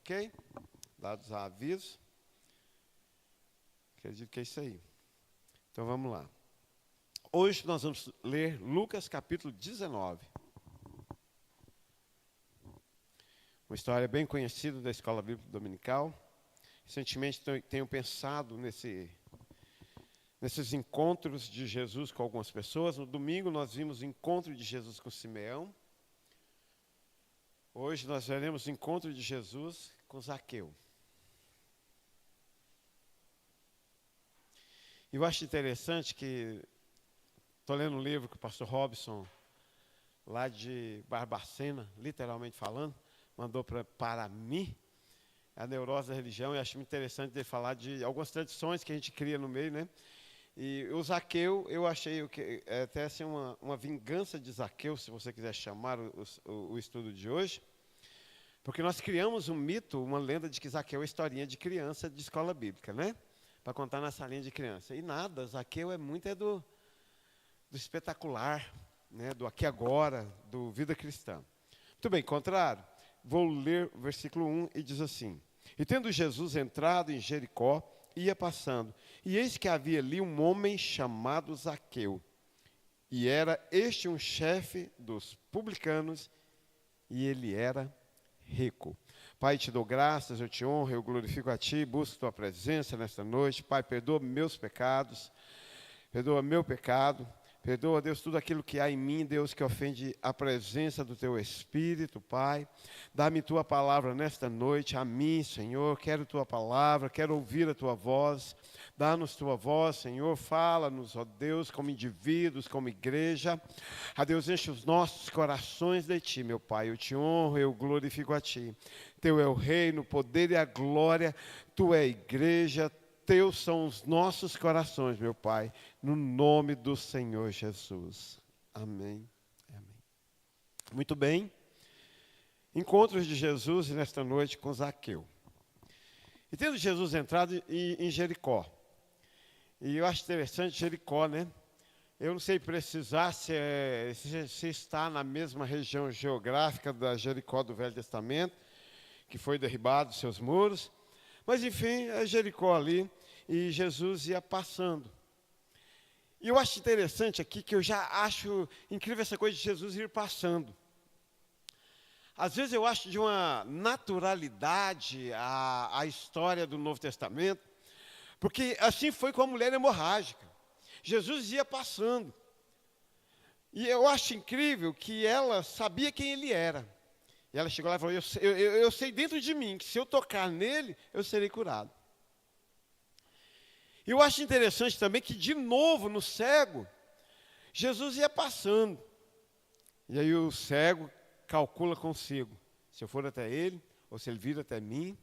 Ok? Dados a aviso. Acredito que é isso aí. Então vamos lá. Hoje nós vamos ler Lucas capítulo 19. Uma história bem conhecida da Escola Bíblica Dominical. Recentemente tenho pensado nesses encontros de Jesus com algumas pessoas. No domingo nós vimos o encontro de Jesus com Simeão. Hoje nós veremos o encontro de Jesus com Zaqueu. E eu acho interessante que estou lendo um livro que o pastor Robson, lá de Barbacena, literalmente falando, mandou para mim, a neurose da religião, e acho muito interessante ele falar de algumas tradições que a gente cria no meio, né? E o Zaqueu, eu achei até assim uma vingança de Zaqueu, se você quiser chamar o estudo de hoje, porque nós criamos um mito, uma lenda de que Zaqueu é historinha de criança de escola bíblica, né? Para contar na salinha de criança. E nada, Zaqueu é muito do espetacular, né? Do aqui e agora, do vida cristã. Muito bem, contrário, vou ler o versículo 1 e diz assim: E tendo Jesus entrado em Jericó, ia passando, e eis que havia ali um homem chamado Zaqueu, e era este um chefe dos publicanos, e ele era rico. Pai, te dou graças, eu te honro, eu glorifico a ti, busco tua presença nesta noite. Pai, perdoa meus pecados, perdoa meu pecado, perdoa, Deus, tudo aquilo que há em mim, Deus, que ofende a presença do teu Espírito, Pai. Dá-me tua palavra nesta noite, a mim, Senhor, quero tua palavra, quero ouvir a tua voz. Dá-nos tua voz, Senhor, fala-nos, ó Deus, como indivíduos, como igreja. A Deus, enche os nossos corações de ti, meu Pai. Eu te honro, eu glorifico a ti. Teu é o reino, o poder e a glória. Tu é a igreja, teus são os nossos corações, meu Pai. No nome do Senhor Jesus. Amém. Amém. Muito bem. Encontros de Jesus nesta noite com Zaqueu. E tendo Jesus entrado em Jericó. E eu acho interessante Jericó, né? Eu não sei precisar se está na mesma região geográfica da Jericó do Velho Testamento, que foi derribado seus muros. Mas enfim, é Jericó ali, e Jesus ia passando. E eu acho interessante aqui, que eu já acho incrível essa coisa de Jesus ir passando. Às vezes eu acho de uma naturalidade a história do Novo Testamento, porque assim foi com a mulher hemorrágica. Jesus ia passando. E eu acho incrível que ela sabia quem ele era. E ela chegou lá e falou, eu sei dentro de mim que se eu tocar nele, eu serei curado. E eu acho interessante também que, de novo, no cego, Jesus ia passando. E aí o cego calcula consigo, se eu for até ele, ou se ele vir até mim.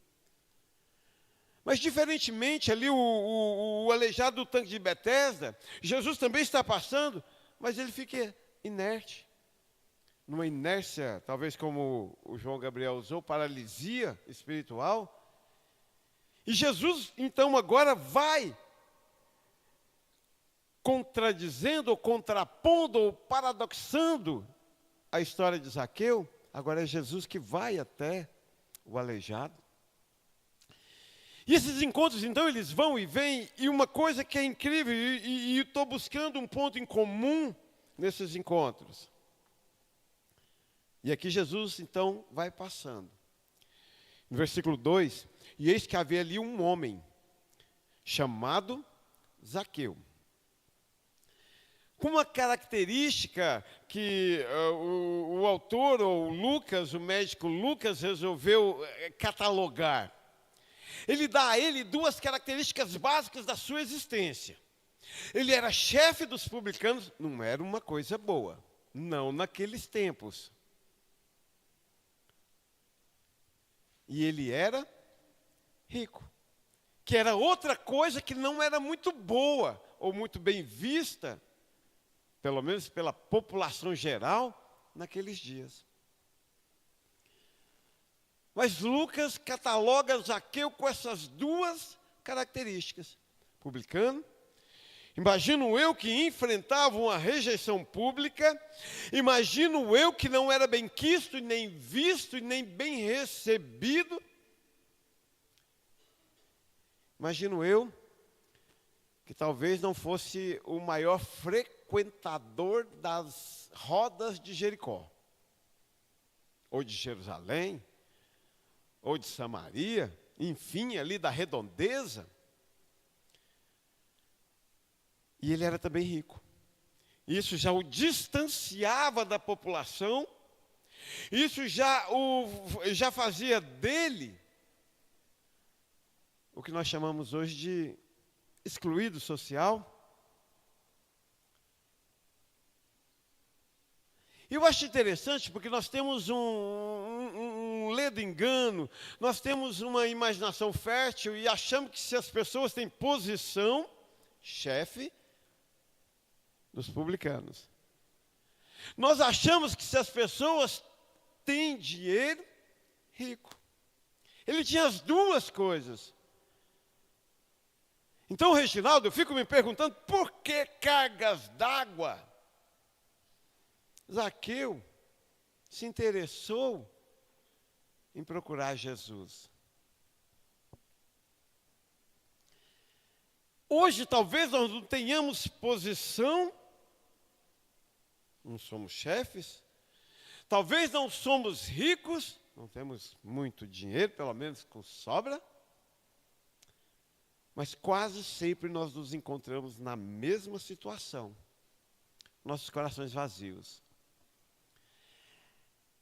Mas, diferentemente, ali o aleijado do tanque de Betesda, Jesus também está passando, mas ele fica inerte. Numa inércia, talvez como o João Gabriel usou, paralisia espiritual. E Jesus, então, agora vai contradizendo, ou contrapondo, ou paradoxando a história de Zaqueu. Agora é Jesus que vai até o aleijado. E esses encontros, então, eles vão e vêm, e uma coisa que é incrível, e estou buscando um ponto em comum nesses encontros. E aqui Jesus, então, vai passando. No versículo 2, e eis que havia ali um homem, chamado Zaqueu. Com uma característica que o autor, ou Lucas, o médico Lucas, resolveu catalogar. Ele dá a ele duas características básicas da sua existência. Ele era chefe dos publicanos, não era uma coisa boa, não naqueles tempos. E ele era rico, que era outra coisa que não era muito boa, ou muito bem vista, pelo menos pela população geral, naqueles dias. Mas Lucas cataloga Zaqueu com essas duas características. Publicano. Imagino eu que enfrentava uma rejeição pública. Imagino eu que não era bem quisto, e nem visto, e nem bem recebido. Imagino eu que talvez não fosse o maior frequentador das rodas de Jericó, ou de Jerusalém, ou de Samaria, enfim, ali da redondeza. E ele era também rico. Isso já o distanciava da população, isso já fazia dele o que nós chamamos hoje de excluído social. E eu acho interessante porque nós temos um ledo engano, nós temos uma imaginação fértil e achamos que se as pessoas têm posição, chefe dos publicanos. Nós achamos que se as pessoas têm dinheiro, rico. Ele tinha as duas coisas. Então, Reginaldo, eu fico me perguntando, por que cargas d'água? Zaqueu se interessou em procurar Jesus. Hoje, talvez nós não tenhamos posição, não somos chefes, talvez não somos ricos, não temos muito dinheiro, pelo menos com sobra, mas quase sempre nós nos encontramos na mesma situação, nossos corações vazios.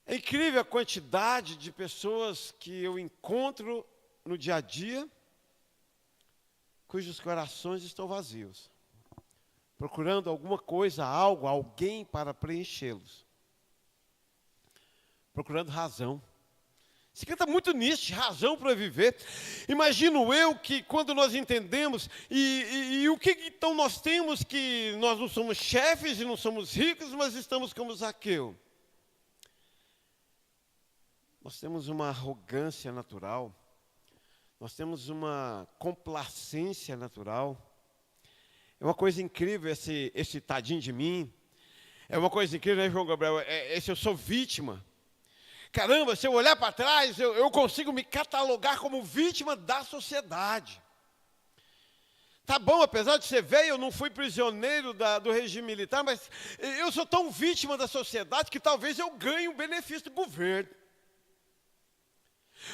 É incrível a quantidade de pessoas que eu encontro no dia a dia, cujos corações estão vazios, procurando alguma coisa, algo, alguém para preenchê-los, procurando razão. Se canta muito nisso, razão para viver. Imagino eu que quando nós entendemos, e o que então nós temos, que nós não somos chefes e não somos ricos, mas estamos como Zaqueu. Nós temos uma arrogância natural, nós temos uma complacência natural. É uma coisa incrível esse tadinho de mim. É uma coisa incrível, né, João Gabriel? Esse eu sou vítima. Caramba, se eu olhar para trás, eu consigo me catalogar como vítima da sociedade. Tá bom, apesar de ser velho, eu não fui prisioneiro do regime militar, mas eu sou tão vítima da sociedade que talvez eu ganhe um benefício do governo.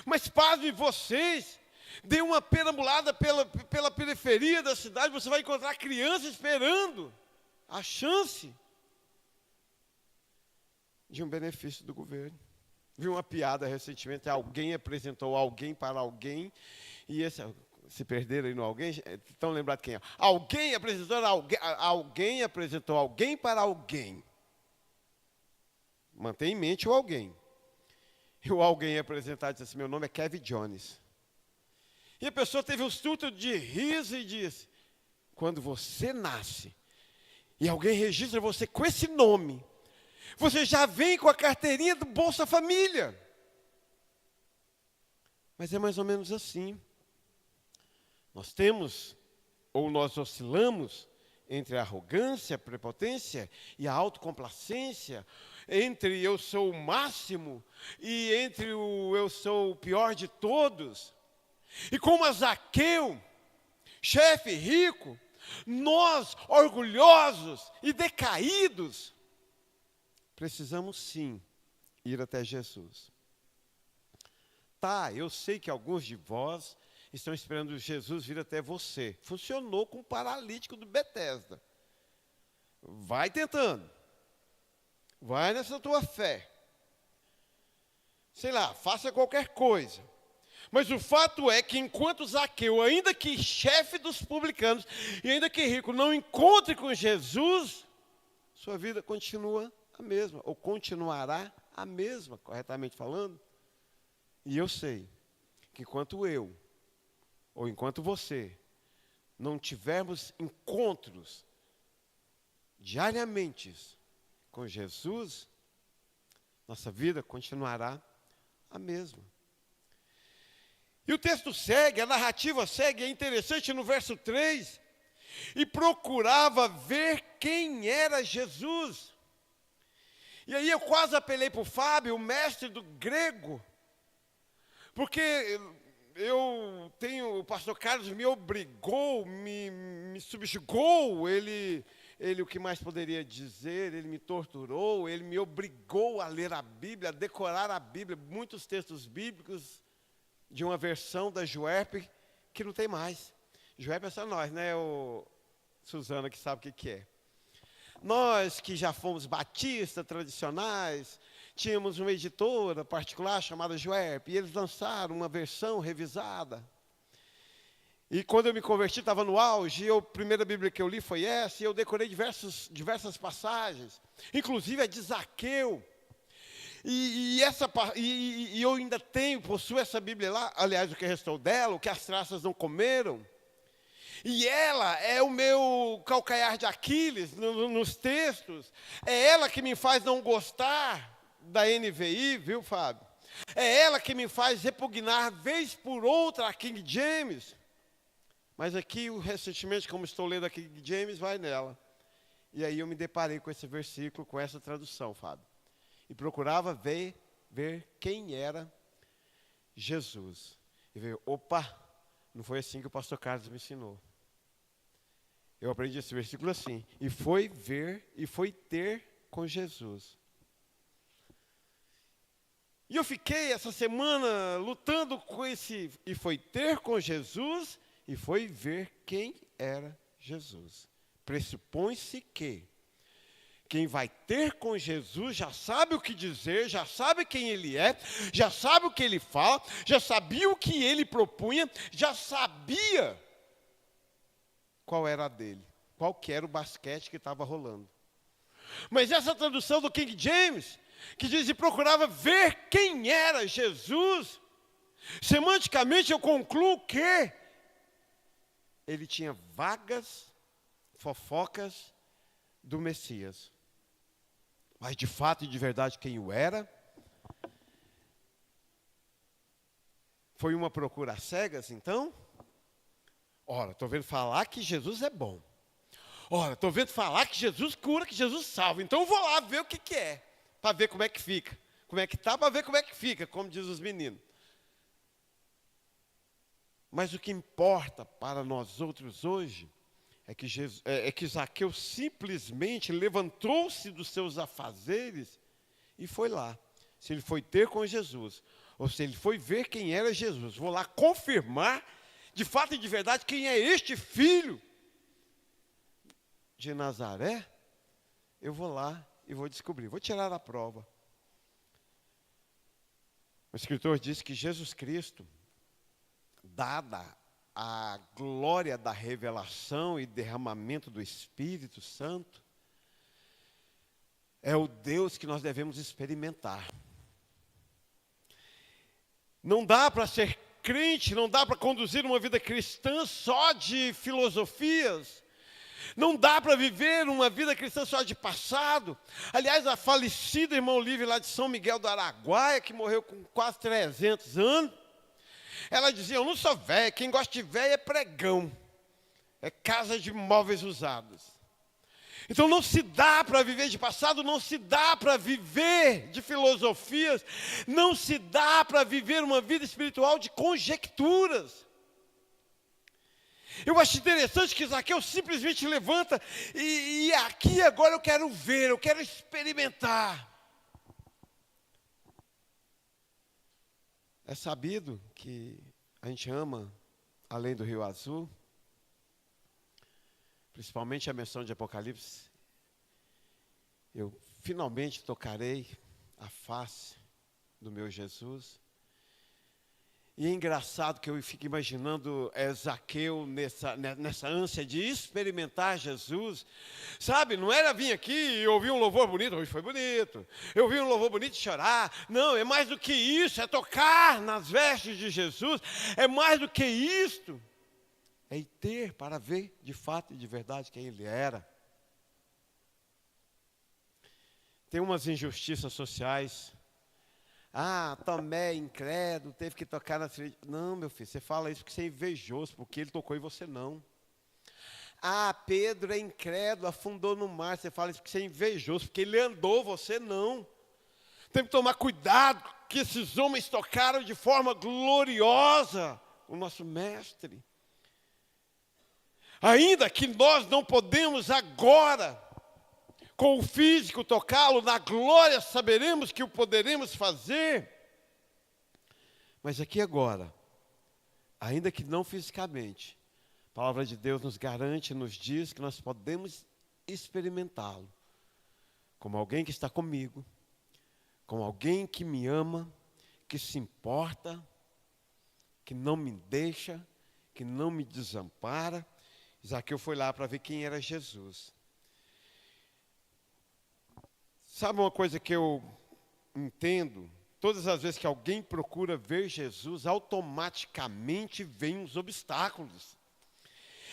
Mas pasmem vocês, dê uma perambulada pela periferia da cidade, você vai encontrar crianças esperando a chance de um benefício do governo. Vi uma piada recentemente, alguém apresentou alguém para alguém, e se perderam aí no alguém, estão lembrados quem é? Alguém apresentou alguém para alguém. Mantém em mente o alguém. E o alguém apresentado disse assim, meu nome é Kevin Jones. E a pessoa teve um surto de riso e disse, quando você nasce, e alguém registra você com esse nome, você já vem com a carteirinha do Bolsa Família. Mas é mais ou menos assim. Nós temos, ou nós oscilamos, entre a arrogância, a prepotência e a autocomplacência, entre eu sou o máximo e entre o eu sou o pior de todos. E como a Zaqueu, chefe rico, nós, orgulhosos e decaídos, precisamos sim ir até Jesus. Tá, eu sei que alguns de vós estão esperando Jesus vir até você. Funcionou com o paralítico do Betesda. Vai tentando. Vai nessa tua fé. Sei lá, faça qualquer coisa. Mas o fato é que enquanto Zaqueu, ainda que chefe dos publicanos, e ainda que rico, não encontre com Jesus, sua vida continua a mesma, ou continuará a mesma, corretamente falando. E eu sei que enquanto eu, ou enquanto você, não tivermos encontros diariamente com Jesus, nossa vida continuará a mesma. E o texto segue, a narrativa segue, é interessante no verso 3, e procurava ver quem era Jesus. E aí eu quase apelei para o Fábio, o mestre do grego, porque o pastor Carlos me obrigou, me subjugou, ele, o que mais poderia dizer, ele me torturou, ele me obrigou a ler a Bíblia, a decorar a Bíblia, muitos textos bíblicos de uma versão da Juerp que não tem mais. Juerp é só nós, né, Suzana, que sabe o que é. Nós que já fomos batistas tradicionais, tínhamos uma editora particular chamada Juerp, e eles lançaram uma versão revisada. E quando eu me converti, estava no auge, a primeira Bíblia que eu li foi essa, e eu decorei diversas passagens, inclusive a de Zaqueu. E eu ainda possuo essa Bíblia lá, aliás, o que restou dela, o que as traças não comeram. E ela é o meu calcanhar de Aquiles nos textos. É ela que me faz não gostar da NVI, viu, Fábio? É ela que me faz repugnar vez por outra a King James. Mas aqui, recentemente, como estou lendo a King James, vai nela. E aí eu me deparei com esse versículo, com essa tradução, Fábio. E procurava ver quem era Jesus. E veio, opa, não foi assim que o pastor Carlos me ensinou. Eu aprendi esse versículo assim. E foi ver e foi ter com Jesus. E eu fiquei essa semana lutando com esse. E foi ter com Jesus e foi ver quem era Jesus. Pressupõe-se que quem vai ter com Jesus já sabe o que dizer, já sabe quem ele é, já sabe o que ele fala, já sabia o que ele propunha, já sabia qual era a dele, qual que era o basquete que estava rolando. Mas essa tradução do King James, que diz e procurava ver quem era Jesus, semanticamente eu concluo que ele tinha vagas fofocas do Messias. Mas de fato e de verdade quem o era? Foi uma procura às cegas, então? Ora, estou vendo falar que Jesus é bom. Ora, estou vendo falar que Jesus cura, que Jesus salva. Então eu vou lá ver o que é, para ver como é que fica. Como é que está, para ver como é que fica, como diz os meninos. Mas o que importa para nós outros hoje é que Zaqueu simplesmente levantou-se dos seus afazeres e foi lá. Se ele foi ter com Jesus, ou se ele foi ver quem era Jesus, vou lá confirmar, de fato e de verdade, quem é este filho de Nazaré, eu vou lá e vou descobrir, vou tirar a prova. O escritor diz que Jesus Cristo, dada a glória da revelação e derramamento do Espírito Santo, é o Deus que nós devemos experimentar. Não dá para ser crente, não dá para conduzir uma vida cristã só de filosofias. Não dá para viver uma vida cristã só de passado. Aliás, a falecida irmã Olívia lá de São Miguel do Araguaia, que morreu com quase 300 anos, ela dizia, eu não sou velha, quem gosta de velha é pregão. É casa de móveis usados. Então não se dá para viver de passado, não se dá para viver de filosofias, não se dá para viver uma vida espiritual de conjecturas. Eu acho interessante que Zaqueu simplesmente levanta e aqui agora eu quero ver, eu quero experimentar. É sabido que a gente ama além do Rio Azul, principalmente a menção de Apocalipse. Eu finalmente tocarei a face do meu Jesus. E é engraçado que eu fico imaginando Zaqueu nessa ânsia de experimentar Jesus. Sabe, não era vir aqui e ouvir um louvor bonito, hoje foi bonito. Eu ouvi um louvor bonito e chorar. Não, é mais do que isso, é tocar nas vestes de Jesus. É mais do que isto. É ir ter para ver de fato e de verdade quem ele era. Tem umas injustiças sociais. Ah, Tomé, incrédulo, teve que tocar na trilha. Não, meu filho, você fala isso porque você é invejoso, porque ele tocou e você não. Ah, Pedro é incrédulo, afundou no mar. Você fala isso porque você é invejoso, porque ele andou, você não. Tem que tomar cuidado que esses homens tocaram de forma gloriosa o nosso mestre. Ainda que nós não podemos agora, com o físico, tocá-lo, na glória saberemos que o poderemos fazer. Mas aqui agora, ainda que não fisicamente, a palavra de Deus nos garante, nos diz que nós podemos experimentá-lo. Como alguém que está comigo, como alguém que me ama, que se importa, que não me deixa, que não me desampara. Zaqueu foi lá para ver quem era Jesus. Sabe uma coisa que eu entendo? Todas as vezes que alguém procura ver Jesus, automaticamente vêm os obstáculos.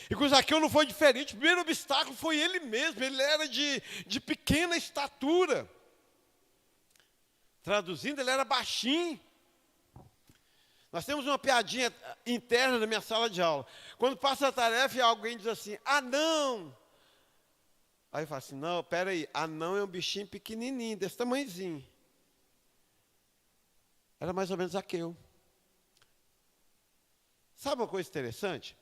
E com Zaqueu não foi diferente. O primeiro obstáculo foi ele mesmo. Ele era de pequena estatura. Traduzindo, ele era baixinho. Nós temos uma piadinha interna na minha sala de aula. Quando passa a tarefa e alguém diz assim, não. Aí eu falo assim, não, peraí, anão é um bichinho pequenininho, desse tamanhozinho. Era mais ou menos Zaqueu. Sabe uma coisa interessante?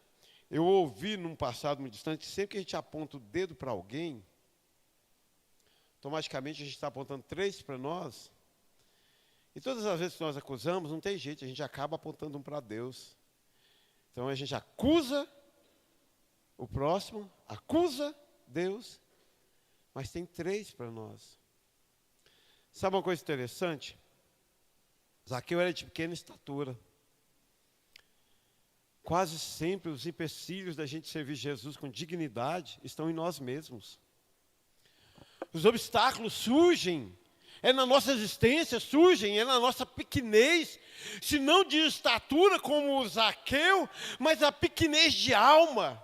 Eu ouvi num passado muito distante, sempre que a gente aponta o dedo para alguém, automaticamente a gente está apontando 3 para nós. E todas as vezes que nós acusamos, não tem jeito, a gente acaba apontando um para Deus. Então a gente acusa o próximo, acusa Deus, mas tem 3 para nós. Sabe uma coisa interessante? Zaqueu era de pequena estatura. Quase sempre os empecilhos da gente servir Jesus com dignidade estão em nós mesmos. Os obstáculos surgem, é na nossa existência, surgem, é na nossa pequenez, se não de estatura como o Zaqueu, mas a pequenez de alma.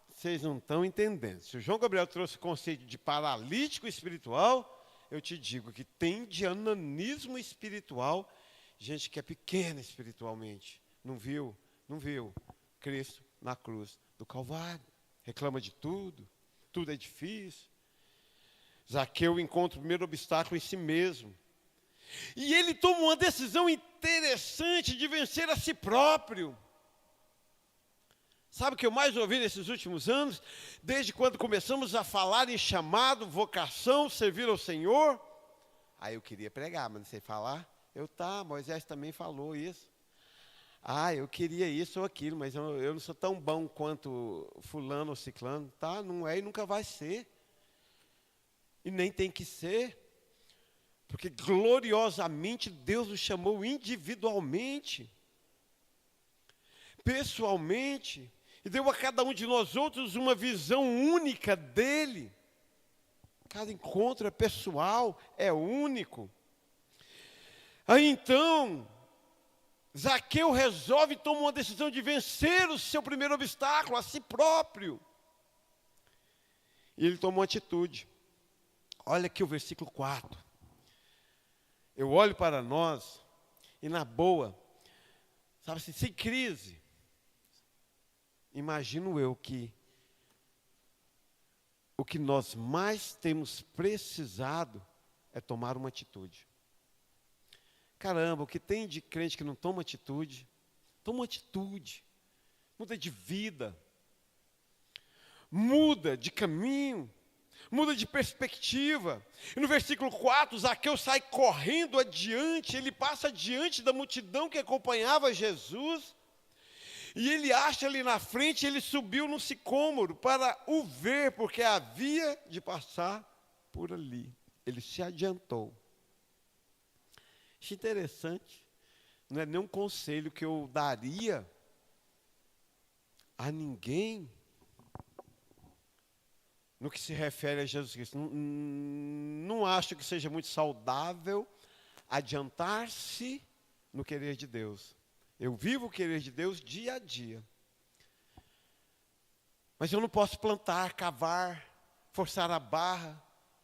Vocês não estão entendendo. Se o João Gabriel trouxe o conceito de paralítico espiritual, eu te digo que tem de ananismo espiritual, gente que é pequena espiritualmente, não viu Cristo na cruz do Calvário, reclama de tudo, tudo é difícil. Zaqueu encontra o primeiro obstáculo em si mesmo. E ele toma uma decisão interessante de vencer a si próprio. Sabe o que eu mais ouvi nesses últimos anos? Desde quando começamos a falar em chamado, vocação, servir ao Senhor. Aí eu queria pregar, mas não sei falar. Moisés também falou isso. Eu queria isso ou aquilo, mas eu não sou tão bom quanto fulano ou ciclano. Não é e nunca vai ser. E nem tem que ser. Porque gloriosamente Deus nos chamou individualmente, pessoalmente, e deu a cada um de nós outros uma visão única dele. Cada encontro é pessoal, é único. Aí então, Zaqueu resolve e toma uma decisão de vencer o seu primeiro obstáculo, a si próprio. E ele toma uma atitude. Olha aqui o versículo 4. Eu olho para nós e na boa, sabe assim, sem crise, imagino eu que o que nós mais temos precisado é tomar uma atitude. Caramba, o que tem de crente que não toma atitude, muda de vida, muda de caminho, muda de perspectiva. E no versículo 4, Zaqueu sai correndo adiante, ele passa adiante da multidão que acompanhava Jesus, e ele acha ali na frente, ele subiu no sicômoro para o ver, porque havia de passar por ali. Ele se adiantou. Acho interessante, não é nenhum conselho que eu daria a ninguém no que se refere a Jesus Cristo. Não acho que seja muito saudável adiantar-se no querer de Deus. Eu vivo o querer de Deus dia a dia. Mas eu não posso plantar, cavar, forçar a barra,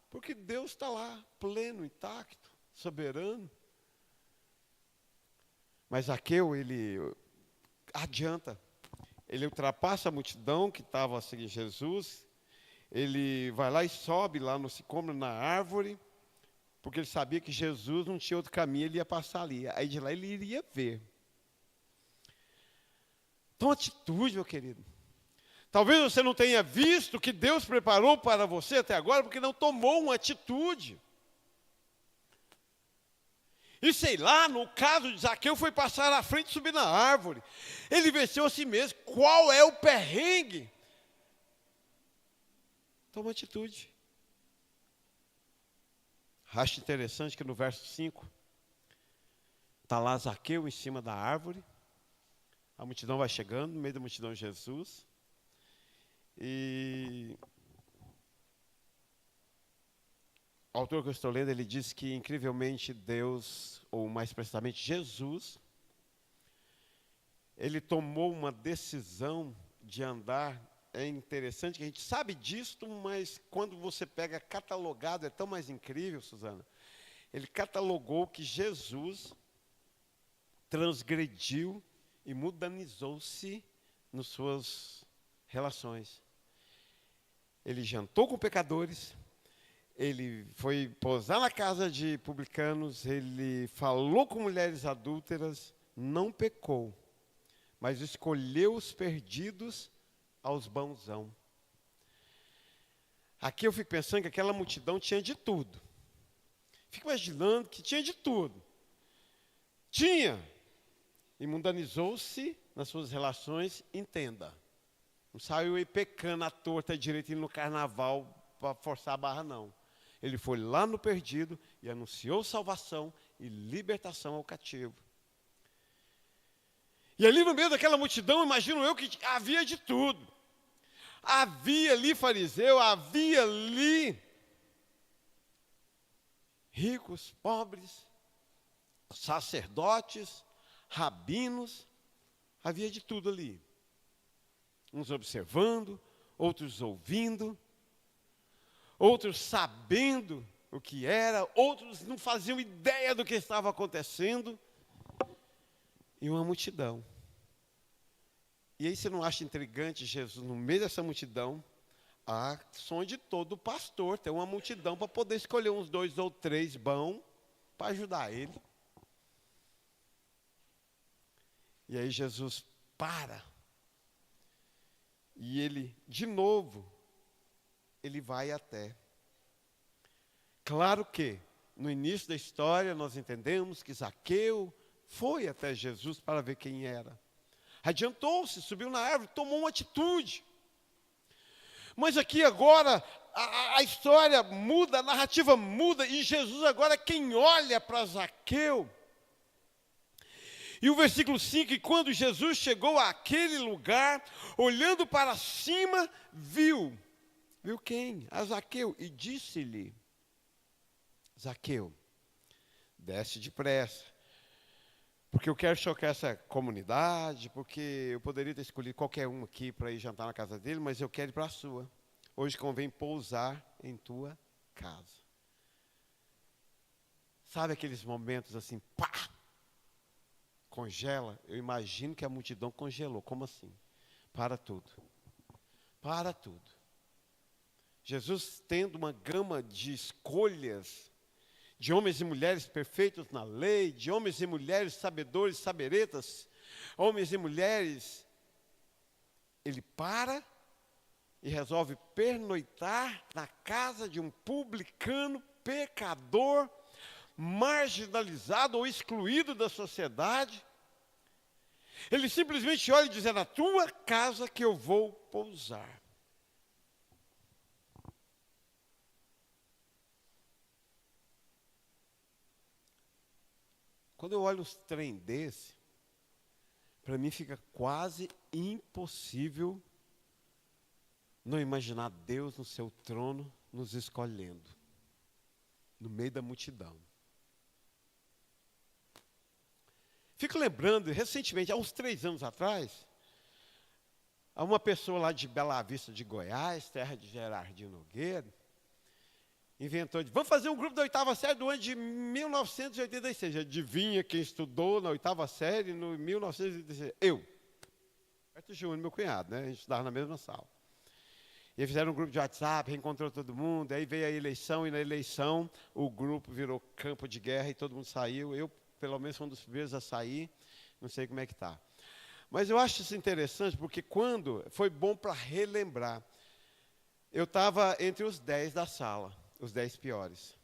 porque Deus está lá, pleno, intacto, soberano. Mas Zaqueu, ele adianta. Ele ultrapassa a multidão que estava a seguir Jesus. Ele vai lá e sobe lá no sicômoro, na árvore. porque ele sabia que Jesus não tinha outro caminho, ele ia passar ali. Aí de lá ele iria ver. Então, atitude, meu querido. Talvez você não tenha visto o que Deus preparou para você até agora, porque não tomou uma atitude. E sei lá, no caso de Zaqueu, foi passar à frente e subir na árvore. Ele venceu a si mesmo. Qual é o perrengue? Toma atitude. Acho interessante que no verso 5, está lá Zaqueu em cima da árvore. A multidão vai chegando, no meio da multidão Jesus. E o autor que eu estou lendo, ele diz que incrivelmente Deus, ou mais precisamente Jesus, ele tomou uma decisão de andar. É interessante que a gente sabe disso, mas quando você pega catalogado, é tão mais incrível, Suzana. Ele catalogou que Jesus transgrediu e mundanizou-se nas suas relações. Ele jantou com pecadores, ele foi posar na casa de publicanos, ele falou com mulheres adúlteras, não pecou, mas escolheu os perdidos aos bonzão. Aqui eu fico pensando que aquela multidão tinha de tudo. Fico imaginando que tinha de tudo. Tinha. E mundanizou-se nas suas relações, entenda. Não saiu aí pecando à torta direito no carnaval para forçar a barra, não. Ele foi lá no perdido e anunciou salvação e libertação ao cativo. E ali no meio daquela multidão, imagino eu que havia de tudo. Havia ali fariseu, havia ali ricos, pobres, sacerdotes, rabinos, havia de tudo ali. Uns observando, outros ouvindo, outros sabendo o que era, outros não faziam ideia do que estava acontecendo. E uma multidão. E aí você não acha intrigante Jesus, no meio dessa multidão, a sonho de todo pastor, ter uma multidão para poder escolher uns 2 ou 3 bons para ajudar ele. E aí Jesus para. E ele, de novo, ele vai até. Claro que, no início da história, nós entendemos que Zaqueu foi até Jesus para ver quem era. Adiantou-se, subiu na árvore, tomou uma atitude. Mas aqui agora, a história muda, a narrativa muda, e Jesus agora é quem olha para Zaqueu. E o versículo 5, e quando Jesus chegou àquele lugar, olhando para cima, viu quem? A Zaqueu, e disse-lhe, Zaqueu, desce depressa, porque eu quero chocar essa comunidade, porque eu poderia ter escolhido qualquer um aqui para ir jantar na casa dele, mas eu quero ir para a sua. Hoje convém pousar em tua casa. Sabe aqueles momentos assim, pá, congela? Eu imagino que a multidão congelou. Como assim? Para tudo. Para tudo. Jesus tendo uma gama de escolhas, de homens e mulheres perfeitos na lei, de homens e mulheres sabedores, saberetas, homens e mulheres, ele para e resolve pernoitar na casa de um publicano, pecador, marginalizado ou excluído da sociedade. Ele simplesmente olha e diz, é na tua casa que eu vou pousar. Quando eu olho uns trem desse, para mim fica quase impossível não imaginar Deus no seu trono nos escolhendo, no meio da multidão. Fico lembrando, recentemente, há uns 3 anos atrás, há uma pessoa lá de Bela Vista de Goiás, terra de Gerardinho Nogueira, inventou de, vamos fazer um grupo da 8ª série do ano de 1986. Adivinha quem estudou na 8ª série no 1986? Eu. Berto Júnior, meu cunhado, né? A gente estudava na mesma sala. E aí fizeram um grupo de WhatsApp, reencontrou todo mundo, aí veio a eleição, e na eleição o grupo virou campo de guerra e todo mundo saiu. Eu, pelo menos, fui um dos primeiros a sair, não sei como é que está. Mas eu acho isso interessante, porque quando foi bom para relembrar. Eu estava entre os 10 da sala, os 10 piores.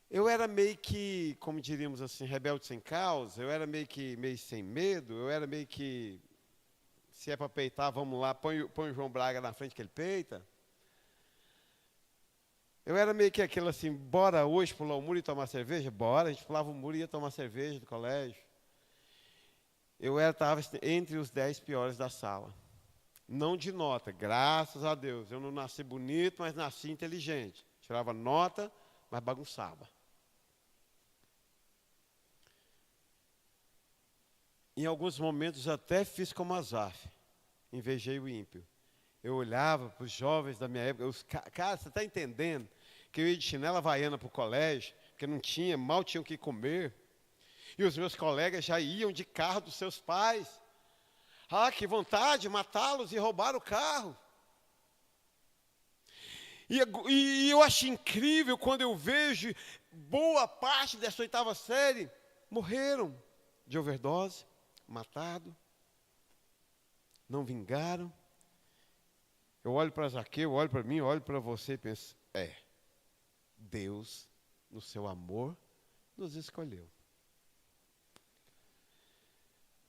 Eu era meio que, como diríamos assim, rebelde sem causa, eu era meio sem medo, eu era meio que, se é para peitar, vamos lá, põe o João Braga na frente que ele peita. Eu era meio que aquilo assim, bora hoje pular o muro e tomar cerveja? Bora, a gente pulava o muro e ia tomar cerveja do colégio. Eu estava entre os 10 piores da sala. Não de nota, graças a Deus. Eu não nasci bonito, mas nasci inteligente. Tirava nota, mas bagunçava. Em alguns momentos até fiz como Asaf, invejei o ímpio. Eu olhava para os jovens da minha época, cara, você está entendendo que eu ia de chinela havaiana para o colégio, porque não tinha, mal tinham o que comer. E os meus colegas já iam de carro dos seus pais. Ah, que vontade, matá-los e roubar o carro. E eu acho incrível quando eu vejo boa parte dessa 8ª série morreram de overdose, matado, não vingaram. Eu olho para Zaqueu, olho para mim, olho para você e penso, Deus, no seu amor, nos escolheu.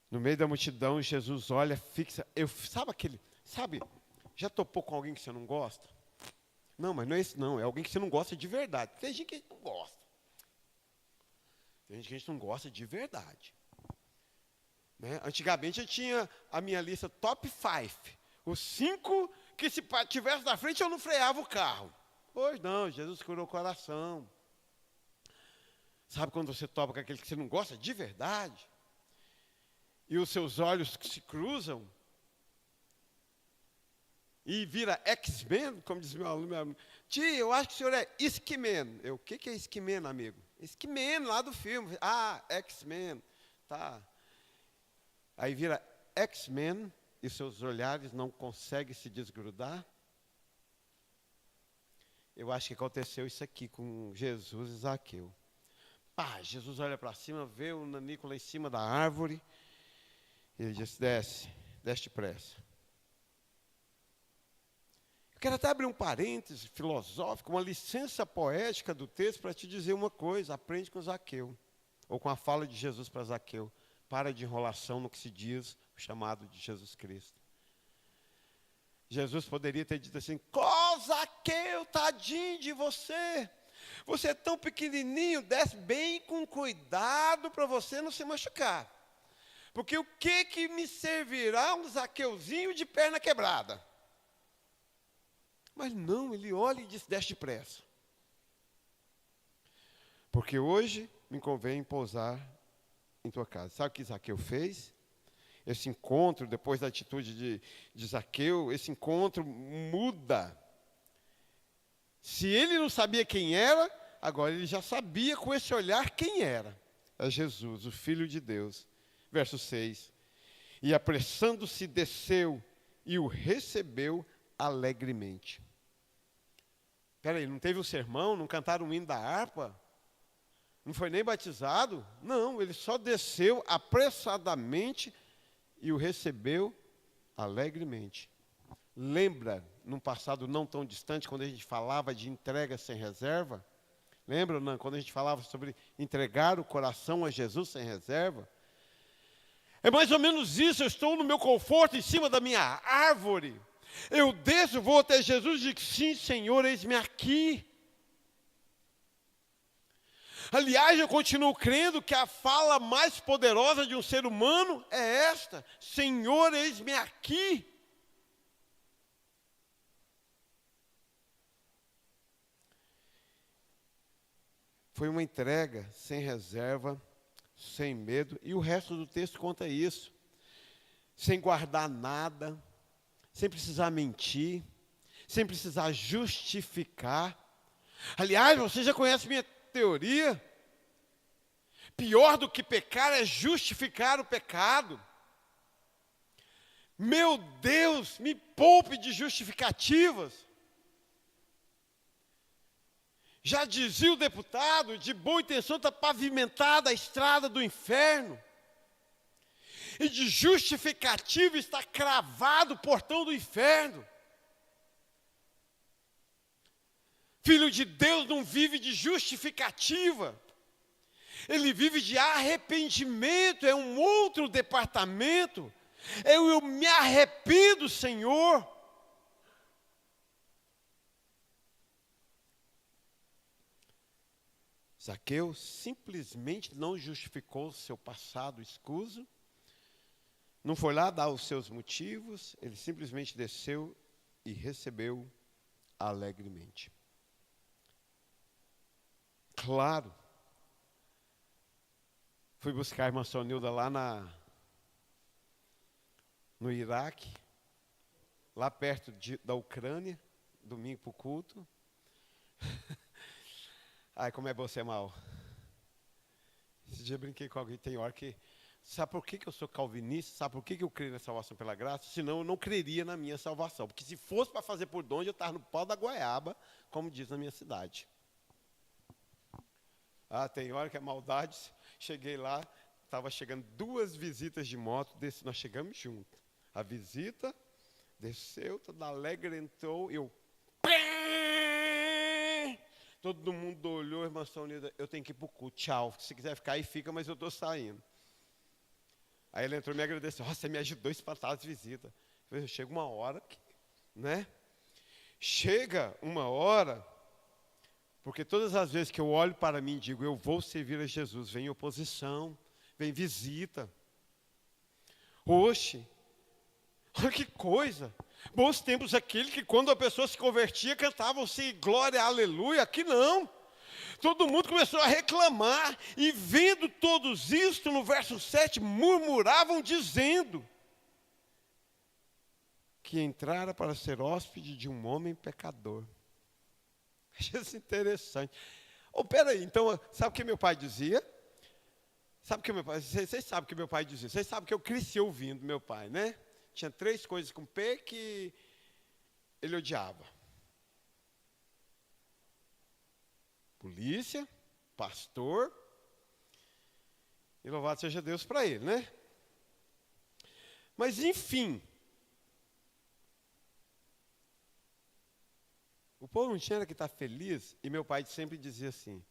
No meio da multidão, Jesus olha, fixa. Sabe, já topou com alguém que você não gosta? Não, mas não é isso não, é alguém que você não gosta de verdade. Tem gente que a gente não gosta. Tem gente que a gente não gosta de verdade. Né? Antigamente eu tinha a minha lista top 5. Os 5 que se tivesse na frente eu não freava o carro. Hoje não, Jesus curou o coração. Sabe quando você topa com aquele que você não gosta de verdade? E os seus olhos se cruzam e vira X-Men, como diz meu aluno. Tio, eu acho que o senhor é Skiman. O que é Skiman, amigo? Skiman, lá do filme. Ah, X-Men. Tá. Aí vira X-Men e seus olhares não conseguem se desgrudar. Eu acho que aconteceu isso aqui com Jesus e Zaqueu. Jesus olha para cima, vê o nanico lá em cima da árvore. Ele disse, desce depressa. Eu quero até abrir um parêntese filosófico, uma licença poética do texto para te dizer uma coisa. Aprende com Zaqueu, ou com a fala de Jesus para Zaqueu. Para de enrolação no que se diz o chamado de Jesus Cristo. Jesus poderia ter dito assim, Zaqueu, tadinho de você. Você é tão pequenininho, desce bem com cuidado para você não se machucar. Porque o que me servirá um Zaqueuzinho de perna quebrada? Mas não, ele olha e diz, desce depressa. Porque hoje me convém pousar em tua casa. Sabe o que Zaqueu fez? Esse encontro, depois da atitude de Zaqueu, esse encontro muda. Se ele não sabia quem era, agora ele já sabia com esse olhar quem era. É Jesus, o Filho de Deus. Verso 6. E apressando-se desceu e o recebeu alegremente. Espera aí, não teve um sermão? Não cantaram um hino da harpa? Não foi nem batizado? Não, ele só desceu apressadamente e o recebeu alegremente. Lembra, num passado não tão distante, quando a gente falava de entrega sem reserva? Lembra, não, quando a gente falava sobre entregar o coração a Jesus sem reserva? É mais ou menos isso, eu estou no meu conforto, em cima da minha árvore. Eu desço, vou até Jesus e digo, sim, Senhor, eis-me aqui. Aliás, eu continuo crendo que a fala mais poderosa de um ser humano é esta, Senhor, eis-me aqui. Foi uma entrega sem reserva, sem medo, e o resto do texto conta isso. Sem guardar nada, sem precisar mentir, sem precisar justificar. Aliás, você já conhece minha teoria? Pior do que pecar é justificar o pecado. Meu Deus, me poupe de justificativas. Já dizia o deputado, de boa intenção está pavimentada a estrada do inferno. E de justificativa está cravado o portão do inferno. Filho de Deus não vive de justificativa. Ele vive de arrependimento, é um outro departamento. Eu me arrependo, Senhor. Zaqueu simplesmente não justificou seu passado escuso, não foi lá dar os seus motivos, ele simplesmente desceu e recebeu alegremente. Claro, fui buscar a irmã Sonilda lá no Iraque, lá perto da Ucrânia, domingo para o culto. Ai, como é bom ser mal. Esse dia eu brinquei com alguém, tem hora que... Sabe por que eu sou calvinista? Sabe por que eu creio na salvação pela graça? Senão eu não creria na minha salvação. Porque se fosse para fazer por onde, eu estava no pau da goiaba, como diz na minha cidade. Ah, tem hora que é maldade. Cheguei lá, estava chegando 2 visitas de moto, nós chegamos juntos. A visita desceu, toda alegre, entrou, eu... Todo mundo olhou, irmã Sonilda, eu tenho que ir para o culto, tchau. Se quiser ficar aí, fica, mas eu estou saindo. Aí ela entrou e me agradeceu. Oh, você me ajudou a espantar as visitas. Eu falei, chega uma hora, né? Chega uma hora, porque todas as vezes que eu olho para mim e digo, eu vou servir a Jesus, vem oposição, vem visita. Oxe, olha que coisa. Bons tempos aquele que quando a pessoa se convertia, cantavam-se glória, aleluia. Aqui não. Todo mundo começou a reclamar. E vendo todos isto, no verso 7, murmuravam dizendo que entrara para ser hóspede de um homem pecador. Achei isso interessante. Oh, peraí, então, sabe o que meu pai dizia? Sabe o que meu pai... Vocês sabem o que meu pai dizia. Vocês sabem que eu cresci ouvindo meu pai, né? Tinha 3 coisas com P que ele odiava. Polícia, pastor, e louvado seja Deus para ele, né? Mas, enfim, o povo não tinha que estar feliz, e meu pai sempre dizia assim,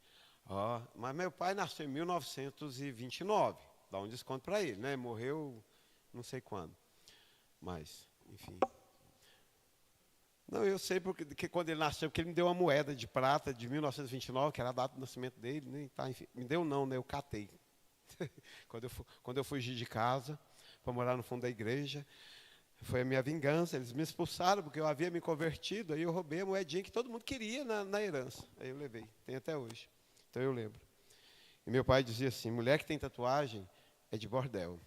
mas meu pai nasceu em 1929, dá um desconto para ele, né? Morreu não sei quando. Mas, enfim. Não, eu sei porque quando ele nasceu, porque ele me deu uma moeda de prata de 1929, que era a data do nascimento dele, né? Tá, enfim, me deu não, né? Eu catei. Quando eu fugi de casa, para morar no fundo da igreja, foi a minha vingança, eles me expulsaram, porque eu havia me convertido, aí eu roubei a moedinha que todo mundo queria na herança. Aí eu levei, tem até hoje. Então eu lembro. E meu pai dizia assim, mulher que tem tatuagem é de bordel.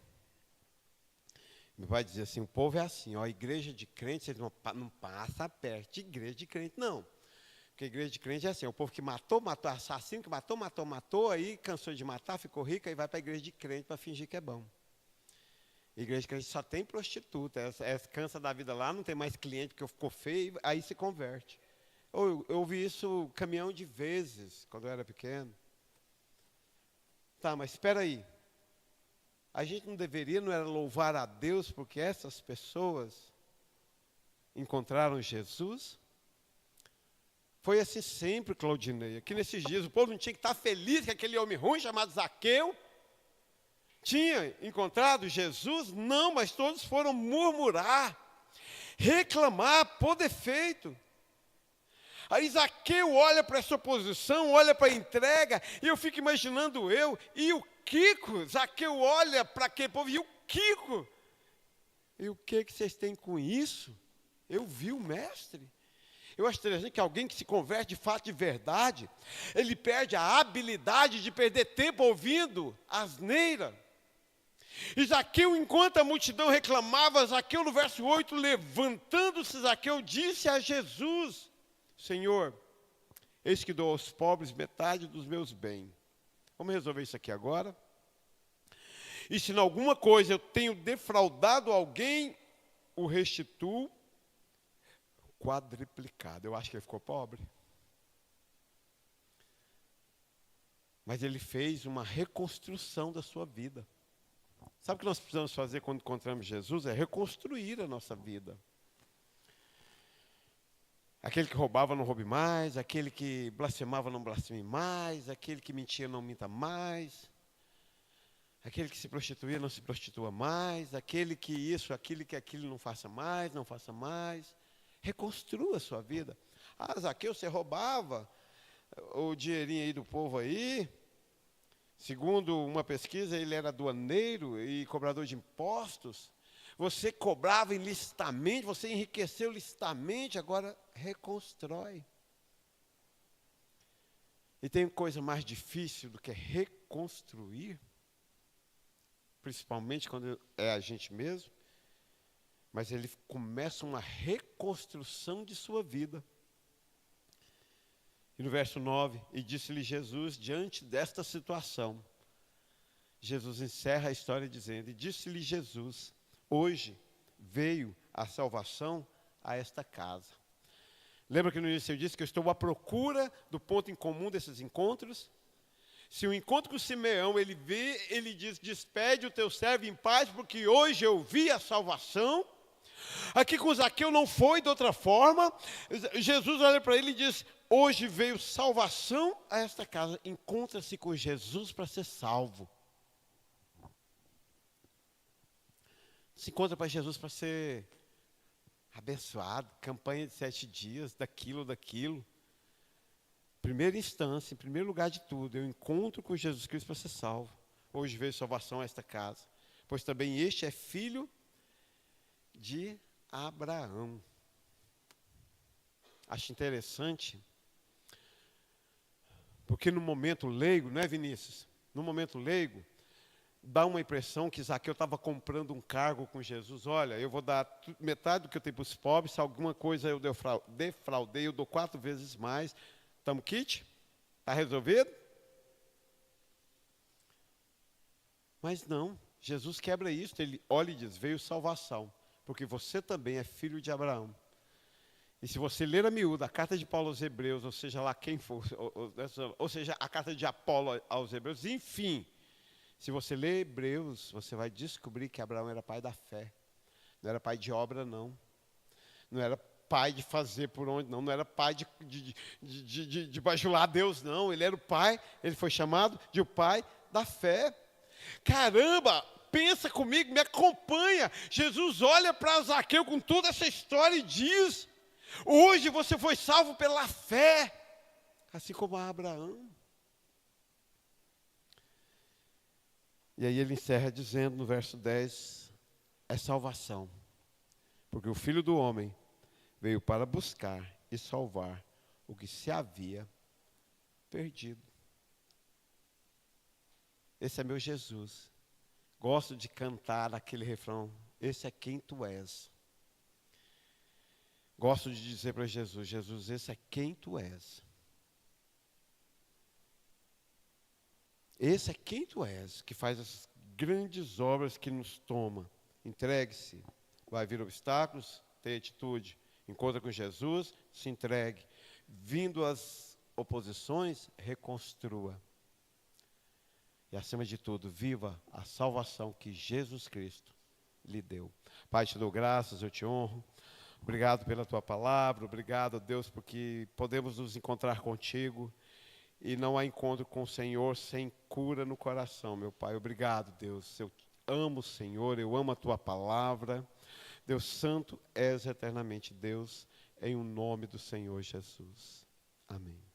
Meu pai dizia assim, o povo é assim, ó, igreja de crente, vocês não passam perto de igreja de crente, não. Porque igreja de crente é assim, o povo que matou, assassino que matou, aí cansou de matar, ficou rico, aí vai para a igreja de crente para fingir que é bom. Igreja de crente só tem prostituta, cansa da vida lá, não tem mais cliente porque ficou feio, aí se converte. Eu ouvi isso caminhão de vezes, quando eu era pequeno. Tá, mas espera aí. A gente não era louvar a Deus porque essas pessoas encontraram Jesus? Foi assim sempre, Claudinei. Aqui nesses dias o povo não tinha que estar feliz que aquele homem ruim chamado Zaqueu tinha encontrado Jesus? Não, mas todos foram murmurar, reclamar por defeito. Aí Zaqueu olha para essa oposição, olha para a entrega, e eu fico imaginando e o Kiko, Zaqueu olha para aquele povo, e o Kiko, e o que vocês têm com isso? Eu vi o mestre. Eu acho interessante que alguém que se converte de fato de verdade, ele perde a habilidade de perder tempo ouvindo asneira. E Zaqueu, enquanto a multidão reclamava, Zaqueu no verso 8, levantando-se, Zaqueu disse a Jesus, Senhor, eis que dou aos pobres metade dos meus bens. Vamos resolver isso aqui agora. E se em alguma coisa eu tenho defraudado alguém, o restituo quadriplicado. Eu acho que ele ficou pobre. Mas ele fez uma reconstrução da sua vida. Sabe o que nós precisamos fazer quando encontramos Jesus? É reconstruir a nossa vida. Aquele que roubava, não roube mais. Aquele que blasfemava, não blasfeme mais. Aquele que mentia, não minta mais. Aquele que se prostituía, não se prostitua mais. Aquele que isso, aquele que aquilo, não faça mais, não faça mais. Reconstrua a sua vida. Ah, Zaqueu, você roubava o dinheirinho aí do povo aí. Segundo uma pesquisa, ele era aduaneiro e cobrador de impostos. Você cobrava ilicitamente, você enriqueceu ilicitamente, agora reconstrói. E tem coisa mais difícil do que reconstruir, principalmente quando é a gente mesmo, mas ele começa uma reconstrução de sua vida. E no verso 9, e disse-lhe Jesus, diante desta situação, Jesus encerra a história dizendo, e disse-lhe Jesus, hoje veio a salvação a esta casa. Lembra que no início eu disse que eu estou à procura do ponto em comum desses encontros? Se o encontro com Simeão, ele vê, ele diz, despede o teu servo em paz, porque hoje eu vi a salvação. Aqui com Zaqueu não foi de outra forma. Jesus olha para ele e diz, hoje veio salvação a esta casa. Encontra-se com Jesus para ser salvo. Se encontra para Jesus para ser abençoado. Campanha de 7 dias, daquilo. Primeira instância, em primeiro lugar de tudo, eu encontro com Jesus Cristo para ser salvo. Hoje veio salvação a esta casa. Pois também este é filho de Abraão. Acho interessante, porque no momento leigo, não é, Vinícius? No momento leigo, dá uma impressão que Zaqueu estava comprando um cargo com Jesus. Olha, eu vou dar metade do que eu tenho para os pobres, se alguma coisa eu defraudei, eu dou 4 vezes mais. Estamos kit? Está resolvido? Mas não, Jesus quebra isso, ele olha e diz, veio salvação, porque você também é filho de Abraão. E se você ler a miúda, a carta de Paulo aos Hebreus, ou seja lá quem for, ou seja, a carta de Apolo aos Hebreus, enfim, se você ler Hebreus, você vai descobrir que Abraão era pai da fé. Não era pai de obra, não. Não era pai de fazer por onde, não. Não era pai de bajular Deus, não. Ele era o pai, ele foi chamado de o pai da fé. Caramba, pensa comigo, me acompanha. Jesus olha para Zaqueu com toda essa história e diz, hoje você foi salvo pela fé, assim como Abraão. E aí ele encerra dizendo no verso 10, é salvação, porque o Filho do Homem veio para buscar e salvar o que se havia perdido. Esse é meu Jesus. Gosto de cantar aquele refrão, esse é quem tu és. Gosto de dizer para Jesus, Jesus, esse é quem tu és. Esse é quem tu és, que faz as grandes obras que nos toma. Entregue-se. Vai vir obstáculos, tenha atitude. Encontra com Jesus, se entregue. Vindo as oposições, reconstrua. E acima de tudo, viva a salvação que Jesus Cristo lhe deu. Pai, te dou graças, eu te honro. Obrigado pela tua palavra, obrigado, Deus, porque podemos nos encontrar contigo. E não há encontro com o Senhor sem cura no coração, meu Pai. Obrigado, Deus. Eu amo o Senhor, eu amo a Tua palavra. Deus Santo, és eternamente Deus, em o nome do Senhor Jesus. Amém.